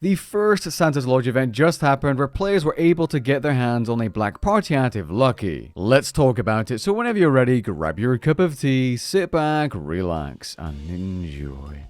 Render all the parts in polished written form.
The first Santa's Lodge event just happened where players were able to get their hands on a black party hat if lucky. Let's talk about it, so whenever you're ready, grab your cup of tea, sit back, relax, and enjoy.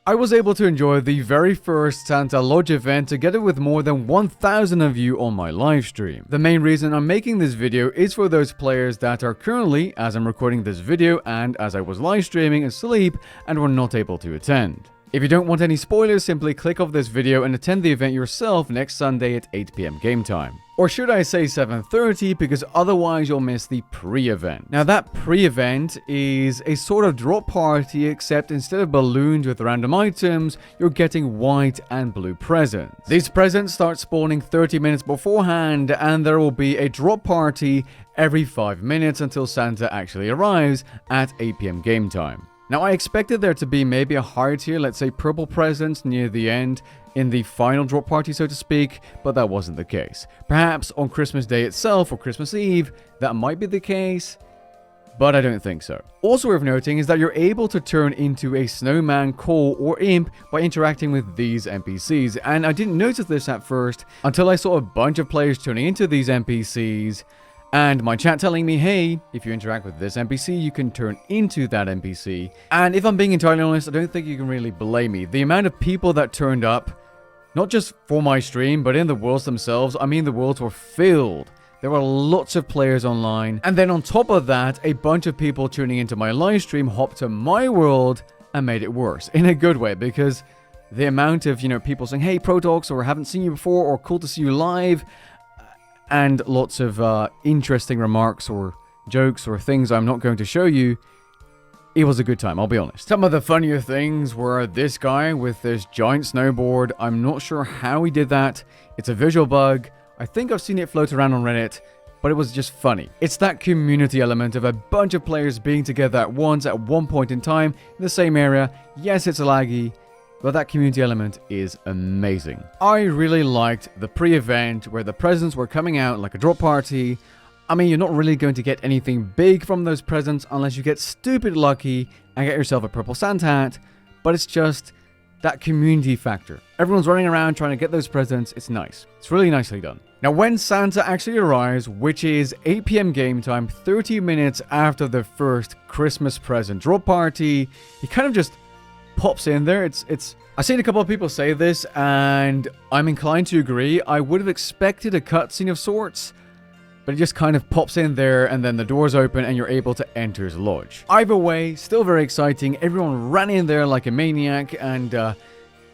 I was able to enjoy the very first Santa Lodge event together with more than 1,000 of you on my live stream. The main reason I'm making this video is for those players that are currently, as I'm recording this video and as I was live streaming, asleep and were not able to attend. If you don't want any spoilers, simply click off this video and attend the event yourself next Sunday at 8 PM game time. Or should I say 7:30, because otherwise you'll miss the pre-event. Now that pre-event is a sort of drop party, except instead of balloons with random items, you're getting white and blue presents. These presents start spawning 30 minutes beforehand, and there will be a drop party every 5 minutes until Santa actually arrives at 8 PM game time. Now, I expected there to be maybe a higher tier, let's say purple presents near the end, in the final drop party, so to speak, but that wasn't the case. Perhaps on Christmas Day itself or Christmas Eve, that might be the case, but I don't think so. Also worth noting is that you're able to turn into a snowman, coal, or imp by interacting with these NPCs, and I didn't notice this at first until I saw a bunch of players turning into these NPCs, and my chat telling me, hey, if you interact with this NPC, you can turn into that NPC. And if I'm being entirely honest, I don't think you can really blame me. The amount of people that turned up, not just for my stream, but in the worlds themselves, I mean, the worlds were filled. There were lots of players online. And then on top of that, a bunch of people tuning into my live stream hopped to my world and made it worse. In a good way, because the amount of, people saying, hey, Protox, or haven't seen you before, or cool to see you live, and lots of interesting remarks or jokes or things I'm not going to show you. It was a good time, I'll be honest. Some of the funnier things were this guy with this giant snowboard. I'm not sure how he did that. It's a visual bug. I think I've seen it float around on Reddit, but it was just funny. It's that community element of a bunch of players being together at once at one point in time in the same area. Yes, it's laggy, but that community element is amazing. I really liked the pre-event where the presents were coming out like a drop party. I mean, you're not really going to get anything big from those presents unless you get stupid lucky and get yourself a purple Santa hat, but it's just that community factor. Everyone's running around trying to get those presents. It's nice. It's really nicely done. Now, when Santa actually arrives, which is 8 PM game time, 30 minutes after the first Christmas present drop party, he kind of just pops in there. I've seen a couple of people say this, and I'm inclined to agree. I would have expected a cutscene of sorts, but it just kind of pops in there, and then the doors open, and you're able to enter his lodge. Either way, still very exciting. Everyone ran in there like a maniac, and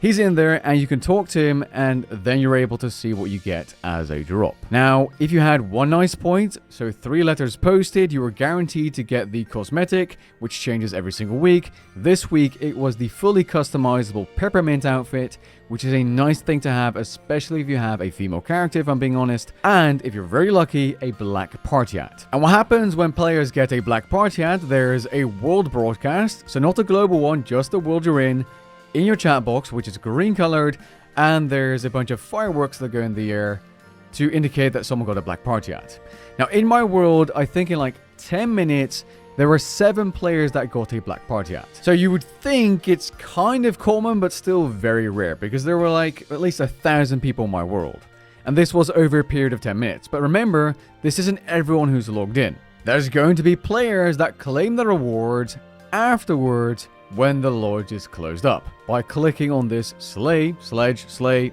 he's in there, and you can talk to him, and then you're able to see what you get as a drop. Now, if you had one nice point, so 3 letters posted, you were guaranteed to get the cosmetic, which changes every single week. This week, it was the fully customizable peppermint outfit, which is a nice thing to have, especially if you have a female character, if I'm being honest, and if you're very lucky, a black party hat. And what happens when players get a black party hat? There's a world broadcast, so not a global one, just the world you're in your chat box, which is green colored, and there's a bunch of fireworks that go in the air to indicate that someone got a black party hat. Now, in my world, I think in like 10 minutes, there were 7 players that got a black party hat. So you would think it's kind of common, but still very rare, because there were like at least 1,000 people in my world. And this was over a period of 10 minutes. But remember, this isn't everyone who's logged in. There's going to be players that claim the rewards afterwards when the lodge is closed up by clicking on this sleigh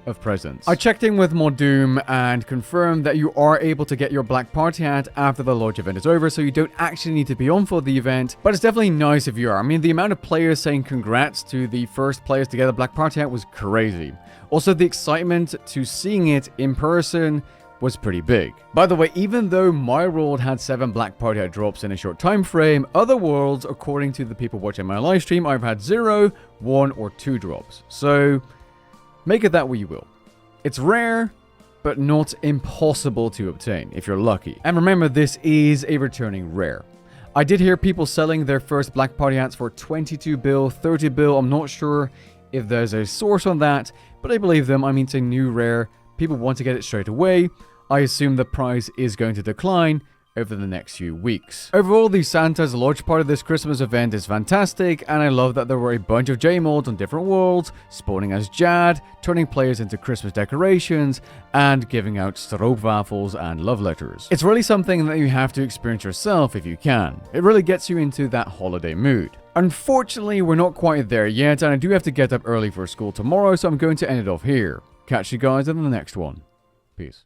of presents. I checked in with Moddoom and confirmed that you are able to get your black party hat after the lodge event is over, so you don't actually need to be on for the event, but it's definitely nice if you are. I mean, the amount of players saying congrats to the first players to get a black party hat was crazy. Also, the excitement to seeing it in person was pretty big. By the way, even though my world had 7 black party hat drops in a short time frame, other worlds, according to the people watching my live stream, I've had 0, 1, or 2 drops. So make it that way you will. It's rare, but not impossible to obtain if you're lucky. And remember, this is a returning rare. I did hear people selling their first black party hats for 22 bill, 30 bill. I'm not sure if there's a source on that, but I believe them. I mean, it's a new rare. People want to get it straight away. I assume the price is going to decline over the next few weeks. Overall, the Santa's launch part of this Christmas event is fantastic, and I love that there were a bunch of J-mods on different worlds, spawning as Jad, turning players into Christmas decorations, and giving out stroopwafels and love letters. It's really something that you have to experience yourself if you can. It really gets you into that holiday mood. Unfortunately, we're not quite there yet, and I do have to get up early for school tomorrow, so I'm going to end it off here. Catch you guys in the next one. Peace.